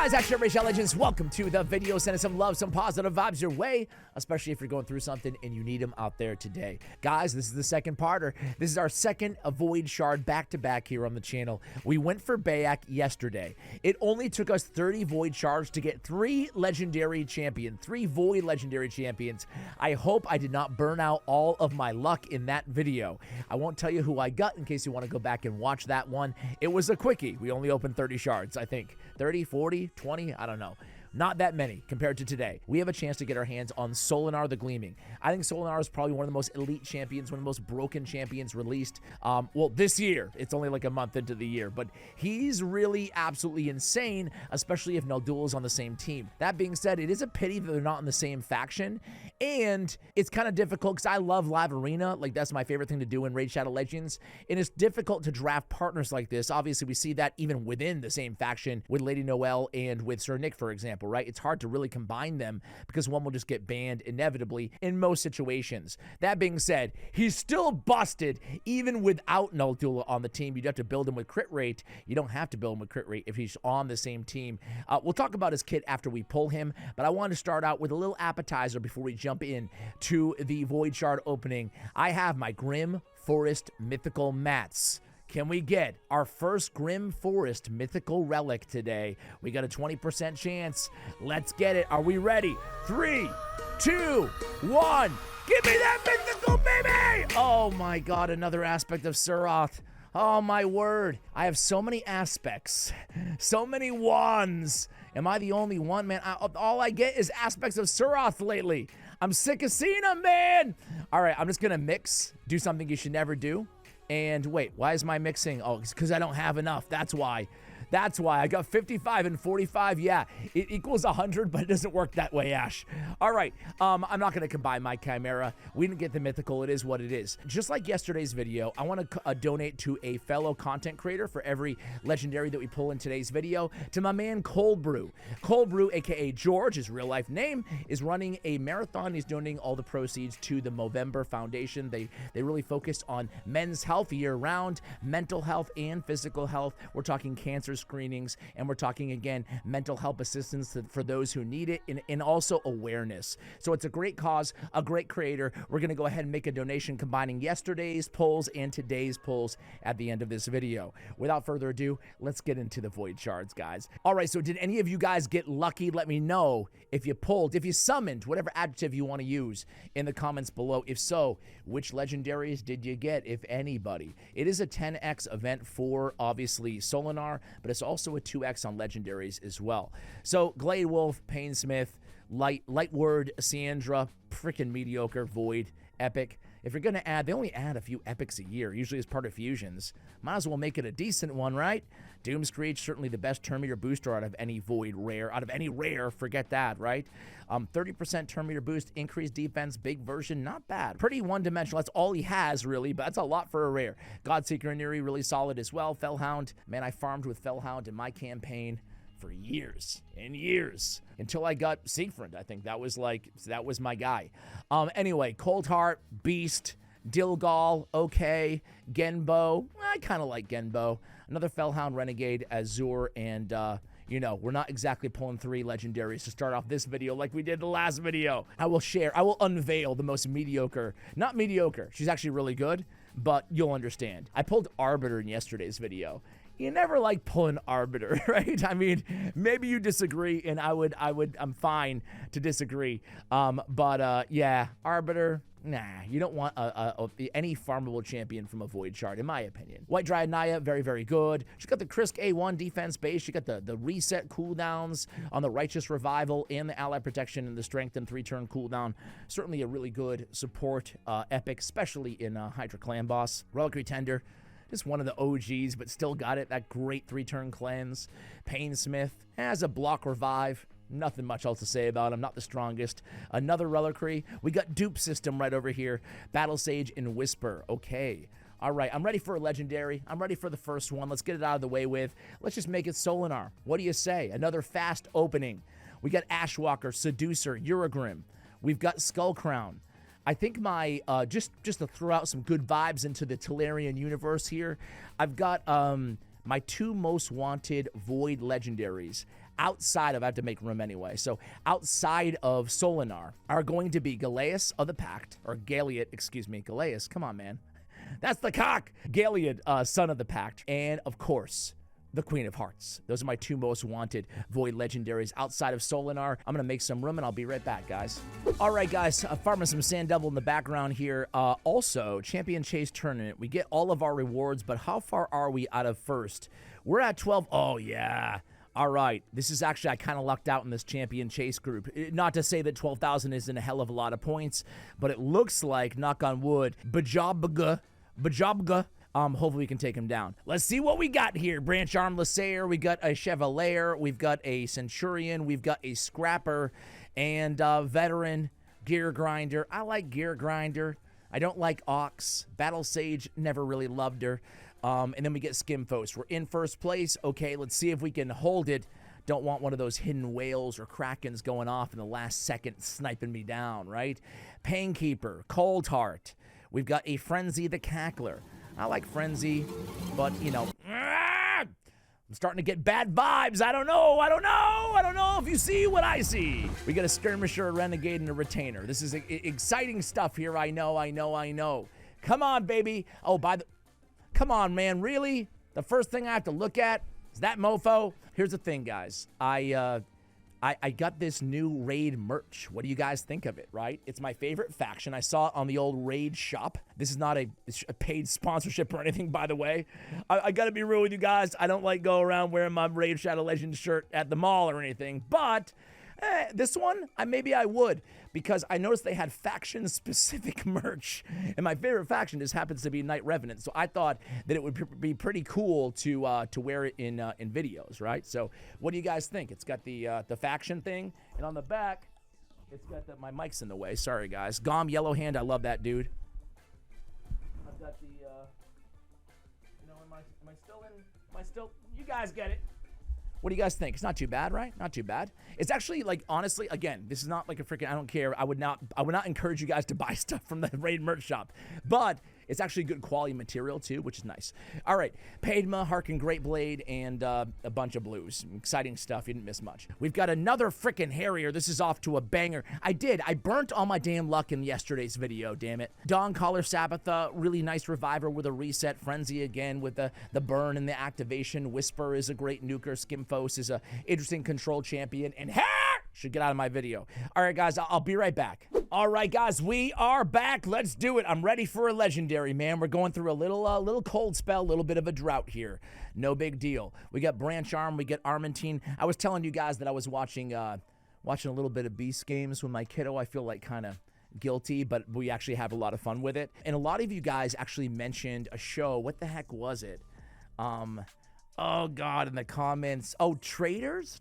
guys, actually, Rachel Legends, welcome to the video. Send us some love, some positive vibes your way, especially if you're going through something and you need them out there today. Guys, this is the second parter. This is our second Void Shard back-to-back here on the channel. We went for Bayak yesterday. It only took us 30 Void Shards to get 3 legendary champions, 3 Void legendary champions. I hope I did not burn out all of my luck in that video. I won't tell you who I got in case you want to go back and watch that one. It was a quickie. We only opened 30 shards, I think. 30, 40, 20, I don't know. Not that many compared to today. We have a chance to get our hands on SOLANAR the Gleaming. I think SOLANAR is probably one of the most elite champions, one of the most broken champions released. Well, this year. It's only like a month into the year, but he's really absolutely insane, especially if Naldul is on the same team. That being said, it is a pity that they're not in the same faction, and it's kind of difficult because I love Live Arena. Like, that's my favorite thing to do in Raid Shadow Legends, and it's difficult to draft partners like this. Obviously, we see that even within the same faction with Lady Noelle and with Sir Nick, for example, right? It's hard to really combine them because one will just get banned inevitably in most situations. That being said, he's still busted even without Naldul on the team. You'd have to build him with crit rate. You don't have to build him with crit rate if he's on the same team. We'll talk about his kit after we pull him, but I want to start out with a little appetizer before we jump in to the Void Shard opening. I have my Grim Forest Mythical Mats. Can we get our first Grim Forest mythical relic today? We got a 20% chance. Let's get it. Are we ready? 3, 2, 1. Give me that mythical, baby! Oh my god, another aspect of Surath. Oh my word. I have so many aspects. So many wands. Am I the only one, man? All I get is aspects of Surath lately. I'm sick of seeing them, man. All right, I'm just going to mix. Do something you should never do. And wait, why is my mixing? Oh, it's because I don't have enough. That's why. That's why. I got 55 and 45. Yeah, it equals 100, but it doesn't work that way, Ash. All right, I'm not going to combine my Chimera. We didn't get the mythical. It is what it is. Just like yesterday's video, I want to donate to a fellow content creator for every legendary that we pull in today's video, to my man Cold Brew. Cold Brew, a.k.a. George, his real-life name, is running a marathon. He's donating all the proceeds to the Movember Foundation. They really focus on men's health year-round, mental health and physical health. We're talking cancer screenings, and we're talking, again, mental health assistance for those who need it, and also awareness. So it's a great cause, a great creator. We're going to go ahead and make a donation combining yesterday's polls and today's polls at the end of this video. Without further ado, let's get into the Void Shards, guys. All right, so did any of you guys get lucky? Let me know if you pulled, if you summoned, whatever adjective you want to use in the comments below. If so, which legendaries did you get, if anybody? It is a 10x event for, obviously, SOLANAR, but it's also a 2x on legendaries as well. So Glade Wolf, Painsmith, Lightword, Sandra, freaking mediocre, Void, Epic. If you're going to add, they only add a few epics a year, usually as part of fusions. Might as well make it a decent one, right? Doomscreech, certainly the best turn meter booster out of any Void rare. Out of any rare, forget that, right? 30% turn meter boost, increased defense, big version, not bad. Pretty one-dimensional. That's all he has, really, but that's a lot for a rare. Godseeker and Neri, really solid as well. Fellhound, man, I farmed with Fellhound in my campaign for years and years until I got Siegfried. I think that was my guy. Anyway, Cold Heart, Beast, Dilgal, okay. Genbo, I kind of like Genbo. Another Fellhound, Renegade, Azure, and you know, we're not exactly pulling 3 legendaries to start off this video like we did the last video. I will unveil the most mediocre, not mediocre, she's actually really good, but you'll understand. I pulled Arbiter in yesterday's video. You never like pulling Arbiter, right? I mean, maybe you disagree, and I'm fine to disagree. Yeah, Arbiter, nah, you don't want any farmable champion from a Void Shard, in my opinion. White Dryad Naya, very, very good. She's got the Krisk A1 defense base. She got the reset cooldowns on the Righteous Revival and the Ally Protection and the Strengthen 3-turn cooldown. Certainly a really good support epic, especially in Hydra Clan Boss. Reliquary Tender, just one of the OGs, but still got it. That great 3-turn cleanse. Painsmith has a block revive. Nothing much else to say about him. Not the strongest. Another reliquary. We got Dupe System right over here. Battle Sage and Whisper. Okay. All right. I'm ready for a legendary. I'm ready for the first one. Let's get it out of the way with. Let's just make it SOLANAR. What do you say? Another fast opening. We got Ashwalker, Seducer, Uragrim. We've got Skullcrown. I think my, just to throw out some good vibes into the Tolarian universe here, I've got my 2 most wanted Void legendaries outside of, I have to make room anyway, so outside of SOLANAR are going to be Galeas of the Pact, or Galeot, excuse me, Galeas, come on, man. That's the cock! Galeot, son of the Pact, and of course, the Queen of Hearts. Those are my 2 most wanted Void legendaries outside of SOLANAR. I'm gonna make some room and I'll be right back, guys. All right, guys, farming some Sand Devil in the background here. Also, Champion Chase Tournament. We get all of our rewards, but how far are we out of first? We're at 12. Oh, yeah. All right, this is actually, I kind of lucked out in this Champion Chase group. Not to say that 12,000 isn't a hell of a lot of points, but it looks like, knock on wood, Bajabga, hopefully we can take him down. Let's see what we got here. Branch Arm Lasair, we got a Chevalier, we've got a Centurion, we've got a Scrapper, and Veteran, Gear Grinder. I like Gear Grinder. I don't like Ox. Battle Sage, never really loved her. And then we get Skimfos. We're in first place. Okay, let's see if we can hold it. Don't want one of those hidden whales or krakens going off in the last second sniping me down, right? Painkeeper, Cold Heart. We've got a Frenzy the Cackler. I like Frenzy, but, you know, I'm starting to get bad vibes. I don't know if you see what I see. We got a Skirmisher, a Renegade, and a Retainer. This is exciting stuff here. I know. Come on, baby. Oh, come on, man, really? The first thing I have to look at is that mofo? Here's the thing, guys. I got this new Raid merch. What do you guys think of it, right? It's my favorite faction. I saw it on the old Raid shop. This is not a paid sponsorship or anything, by the way. I gotta be real with you guys. I don't like go around wearing my Raid Shadow Legends shirt at the mall or anything, but this one, maybe I would, because I noticed they had faction-specific merch, and my favorite faction just happens to be Night Revenant, so I thought that it would be pretty cool to wear it in videos, right? So what do you guys think? It's got the faction thing, and on the back, it's got my mic's in the way. Sorry, guys. Gom Yellow Hand, I love that dude. I've got the, you know, am I still, you guys get it. What do you guys think? It's not too bad, right? Not too bad. It's actually, like, honestly, again, this is not like a freaking, I don't care. I would not encourage you guys to buy stuff from the Raid merch shop, but it's actually good quality material too, which is nice. All right, Padma, Harkin Great Blade, and a bunch of blues. Exciting stuff. You didn't miss much. We've got another freaking Harrier. This is off to a banger. I burnt all my damn luck in yesterday's video, damn it. Dawn Caller Sabbatha, really nice reviver with a reset. Frenzy again with the burn and the activation. Whisper is a great nuker. Skimfos is a interesting control champion. And should get out of my video. All right, guys, I'll be right back. All right, guys, we are back. Let's do it. I'm ready for a legendary, man. We're going through a little cold spell, a little bit of a drought here. No big deal. We got Branch Arm, we get Armentine. I was telling you guys that I was watching a little bit of Beast games with my kiddo. I feel like kind of guilty, but we actually have a lot of fun with it. And a lot of you guys actually mentioned a show. What the heck was it? Oh, God, in the comments. Oh, Traders,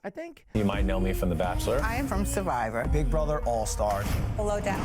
I think? You might know me from The Bachelor. I am from Survivor. Big Brother All-Stars. Below Deck.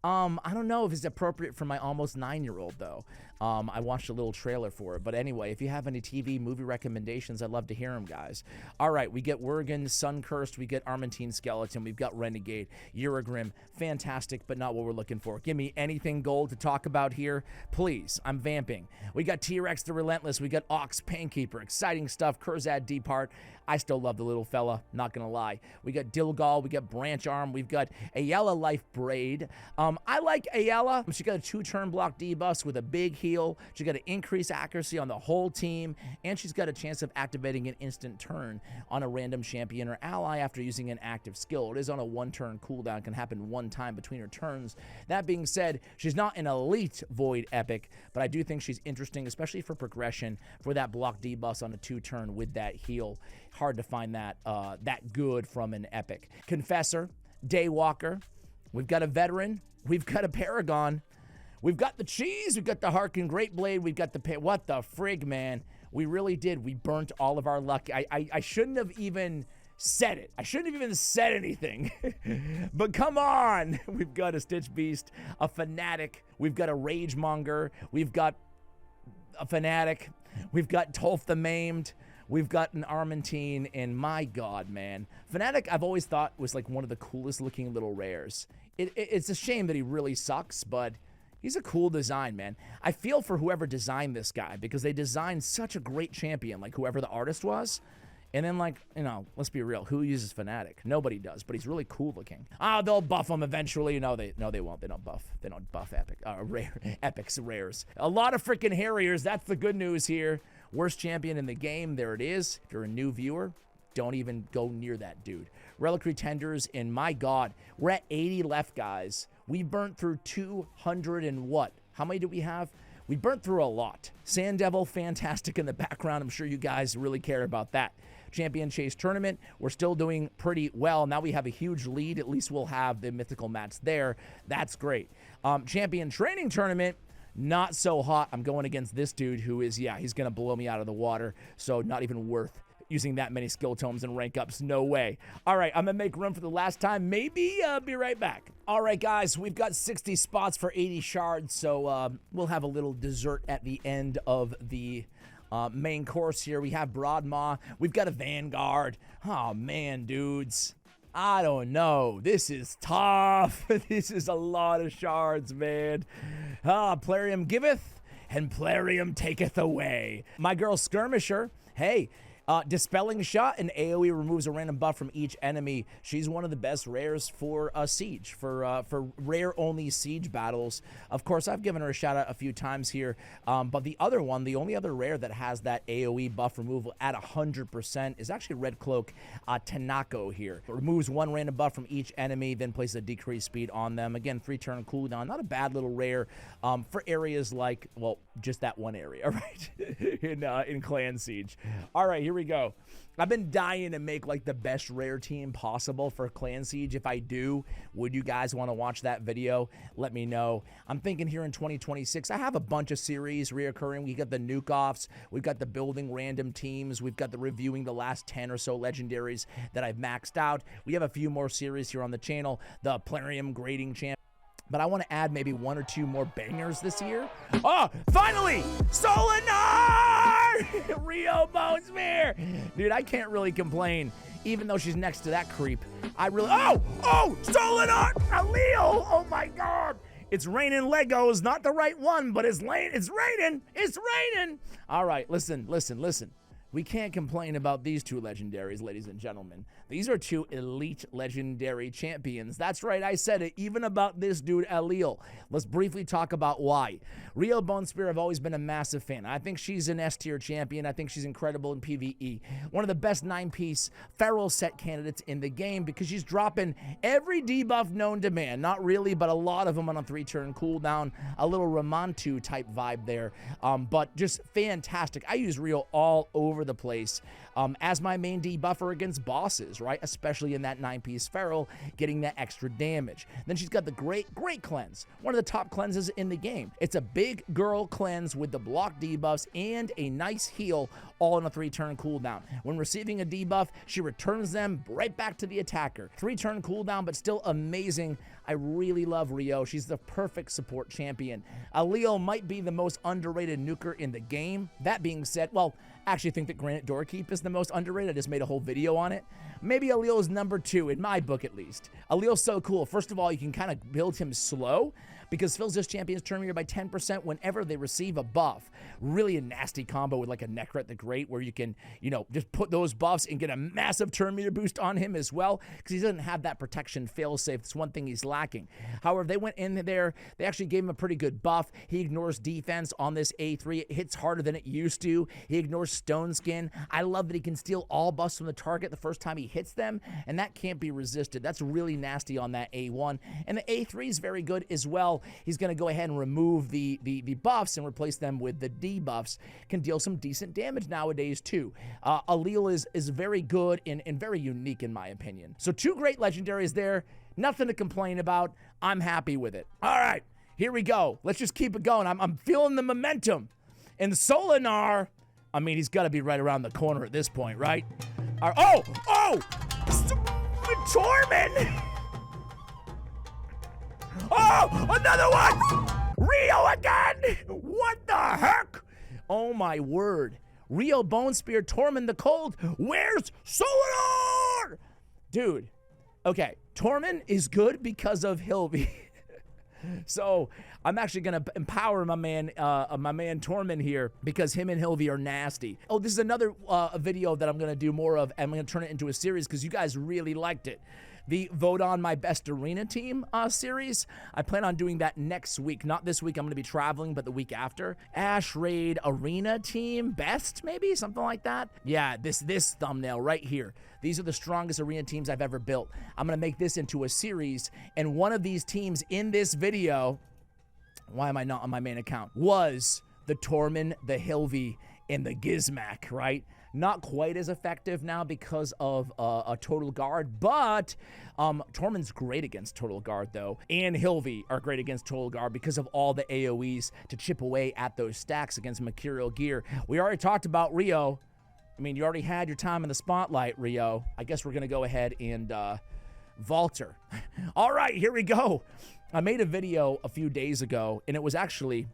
I don't know if it's appropriate for my almost 9-year-old, though. I watched a little trailer for it. But anyway, if you have any TV movie recommendations, I'd love to hear them, guys. All right, we get Worgen, Suncursed, we get Armentine Skeleton, we've got Renegade, Eurogrim. Fantastic, but not what we're looking for. Give me anything gold to talk about here, please. I'm vamping. We got T-Rex the Relentless, we got Ox, Painkeeper. Exciting stuff. Kurzad, Deepart. I still love the little fella, not gonna lie. We got Dilgal, we got Branch Arm, we've got Ayala Life Braid. I like Ayala. She got a 2-turn block debuff with a big heal. She got an increased accuracy on the whole team, and she's got a chance of activating an instant turn on a random champion or ally after using an active skill. It is on a 1-turn cooldown, can happen 1 time between her turns. That being said, she's not an elite Void epic, but I do think she's interesting, especially for progression, for that block debuff on a 2-turn with that heal. Hard to find that that good from an epic. Confessor, Daywalker, we've got a Veteran, we've got a Paragon, we've got the Cheese, we've got the Harkin Great Blade, we've got the what the frig, man. We really did. We burnt all of our luck. I shouldn't have even said it. I shouldn't have even said anything. But come on. We've got a Stitch Beast, a Fanatic, we've got a Ragemonger, we've got a Fanatic, we've got Tolf the Maimed, we've got an Armentine, and my God, man. Fanatic, I've always thought, was like one of the coolest looking little rares. It's a shame that he really sucks, but he's a cool design, man. I feel for whoever designed this guy, because they designed such a great champion, like whoever the artist was. And then, like, you know, let's be real. Who uses Fnatic? Nobody does, but he's really cool looking. Oh, they'll buff him eventually. No, they won't. They don't buff. They don't buff epics rares. A lot of freaking Harriers. That's the good news here. Worst champion in the game. There it is. If you're a new viewer, don't even go near that dude. Reliquary Tenders, and my God, we're at 80 left, guys. We burnt through 200 and what? How many do we have? We burnt through a lot. Sand Devil, fantastic in the background. I'm sure you guys really care about that. Champion Chase Tournament, we're still doing pretty well. Now we have a huge lead. At least we'll have the mythical mats there. That's great. Champion Training Tournament, not so hot. I'm going against this dude who is, yeah, he's going to blow me out of the water. So not even worth using that many skill tomes and rank ups. No way. All right, I'm going to make room for the last time. Maybe be right back. All right, guys, we've got 60 spots for 80 shards. So we'll have a little dessert at the end of the main course here. We have Broadmaw. We've got a Vanguard. Oh, man, dudes. I don't know. This is tough. This is a lot of shards, man. Plarium giveth and Plarium taketh away. My girl Skirmisher, hey, Dispelling Shot, and AoE removes a random buff from each enemy. She's one of the best rares for Siege, for rare-only Siege battles. Of course, I've given her a shout-out a few times here, but the other one, the only other rare that has that AoE buff removal at 100% is actually Red Cloak Tanako here. It removes one random buff from each enemy, then places a decreased speed on them. Again, 3-turn cooldown. Not a bad little rare for areas like, well, just that one area, right? in Clan Siege. All right, here we go. I've been dying to make like the best rare team possible for Clan Siege. If I do, would you guys want to watch that video? Let me know. I'm thinking here in 2026, I have a bunch of series reoccurring. We got the nuke offs, we've got the building random teams, we've got the reviewing the last 10 or so legendaries that I've maxed out. We have a few more series here on the channel, the Plarium grading champ. But I want to add maybe 1 or 2 more bangers this year. Oh, finally! SOLANAR! Rio Bonesmere! Dude, I can't really complain, even though she's next to that creep. I really... Oh! SOLANAR! Aleel! Oh my God! It's raining Legos, not the right one, but it's raining! It's raining! All right, listen. We can't complain about these 2 legendaries, ladies and gentlemen. These are 2 elite legendary champions. That's right, I said it, even about this dude, Aleel. Let's briefly talk about why. Rio Bonespear, I've always been a massive fan. I think she's an S-tier champion. I think she's incredible in PvE. One of the best 9-piece feral set candidates in the game because she's dropping every debuff known to man. Not really, but a lot of them on a 3-turn cooldown. A little Ramantu type vibe there, but just fantastic. I use Rio all over the place as my main debuffer against bosses, right? Especially in that 9-piece feral, getting that extra damage. Then she's got the great cleanse, one of the top cleanses in the game. It's a big girl cleanse with the block debuffs and a nice heal, all on a 3-turn cooldown. When receiving a debuff, she returns them right back to the attacker. 3-turn cooldown, but still amazing. I really love Rio. She's the perfect support champion. Aleel might be the most underrated nuker in the game. That being said, well, I actually think that Granite Doorkeep is the most underrated. I just made a whole video on it. Maybe Aleel is number 2, in my book at least. Aleel's so cool. First of all, you can kind of build him slow because fills his champions turn meter by 10% whenever they receive a buff. Really a nasty combo with like a Necret the Great where you can, you know, just put those buffs and get a massive turn meter boost on him as well because he doesn't have that protection failsafe. That's one thing he's lacking. However, they went in there, they actually gave him a pretty good buff. He ignores defense on this A3. It hits harder than it used to. He ignores Stone Skin. I love that he can steal all buffs from the target the first time he hits them, and that can't be resisted. That's really nasty on that A1. And the A3 is very good as well. He's going to go ahead and remove the buffs and replace them with the debuffs. Can deal some decent damage nowadays too. Aleel is very good and very unique in my opinion. So 2 great legendaries there. Nothing to complain about. I'm happy with it. All right, here we go. Let's just keep it going. I'm feeling the momentum. And SOLANAR, I mean, he's got to be right around the corner at this point, right? Oh! Torment! Oh, another one! Rio again! What the heck? Oh my word. Rio Bonespear, Tormund the Cold. Where's SOLANAR? Dude, okay, Tormund is good because of Hilby. So I'm actually going to empower my man Tormund here because him and Hilvy are nasty. Oh, this is another video that I'm going to do more of. I'm going to turn it into a series because you guys really liked it. The Vote on My Best Arena Team series. I plan on doing that next week. Not this week, I'm going to be traveling, but the week after. Ash Raid Arena Team Best, maybe? Something like that? Yeah, this thumbnail right here. These are the strongest arena teams I've ever built. I'm going to make this into a series, and one of these teams in this video, why am I not on my main account, was the Tormund, the Hilvy, and the Gizmak, right? Not quite as effective now because of a Total Guard, but Tormund's great against Total Guard, though, and Hilvy are great against Total Guard because of all the AoEs to chip away at those stacks against Mercurial Gear. We already talked about Rio. I mean, you already had your time in the spotlight, Rio. I guess we're going to go ahead and vault her. All right, here we go. I made a video a few days ago, and it was actually...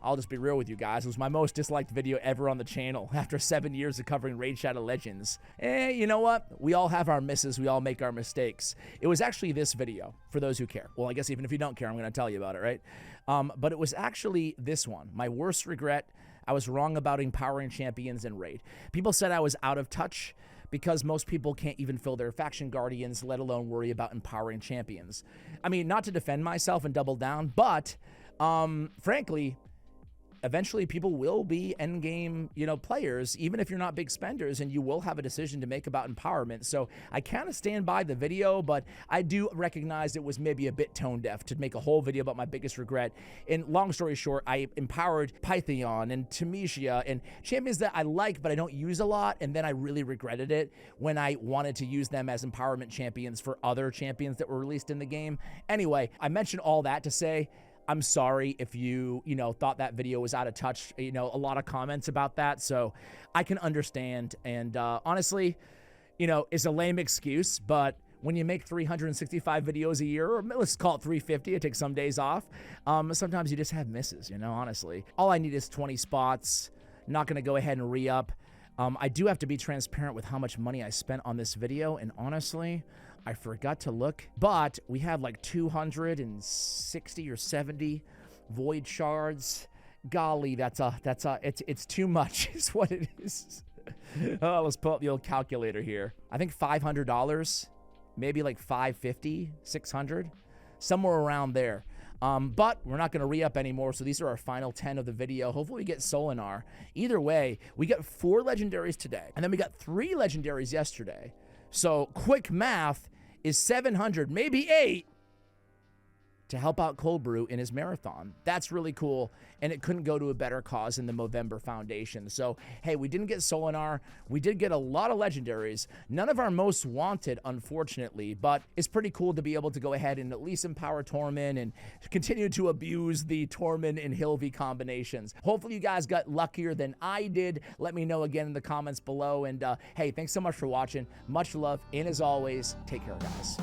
I'll just be real with you guys. It was my most disliked video ever on the channel after 7 years of covering Raid Shadow Legends. You know what? We all have our misses. We all make our mistakes. It was actually this video, for those who care. Well, I guess even if you don't care, I'm going to tell you about it, right? But it was actually this one. My worst regret. I was wrong about empowering champions in Raid. People said I was out of touch because most people can't even fill their faction guardians, let alone worry about empowering champions. I mean, not to defend myself and double down, but frankly... eventually people will be endgame, players, even if you're not big spenders, and you will have a decision to make about empowerment. So I kind of stand by the video, but I do recognize it was maybe a bit tone deaf to make a whole video about my biggest regret. And long story short, I empowered Pythion and Temesia and champions that I like, but I don't use a lot. And then I really regretted it when I wanted to use them as empowerment champions for other champions that were released in the game. Anyway, I mentioned all that to say, I'm sorry if you thought that video was out of touch. A lot of comments about that, so I can understand. And honestly, it's a lame excuse, but when you make 365 videos a year, or let's call it 350, I take some days off, sometimes you just have misses, honestly. All I need is 20 spots. Not going to go ahead and re-up. I do have to be transparent with how much money I spent on this video, and honestly, I forgot to look, but we have like 260 or 70 Void Shards. Golly, it's too much is what it is. Oh, let's pull up the old calculator here. I think $500, maybe like $550, $600, somewhere around there. But we're not going to re-up anymore, so these are our final 10 of the video. Hopefully we get SOLANAR. Either way, we got 4 legendaries today, and then we got 3 legendaries yesterday. So quick math is 700, maybe 8, to help out Cold Brew in his marathon. That's really cool, and it couldn't go to a better cause than the Movember Foundation. So, hey, we didn't get SOLANAR. We did get a lot of legendaries. None of our most wanted, unfortunately, but it's pretty cool to be able to go ahead and at least empower Tormund and continue to abuse the Tormund and Hilvy combinations. Hopefully you guys got luckier than I did. Let me know again in the comments below. And, hey, thanks so much for watching. Much love, and as always, take care, guys.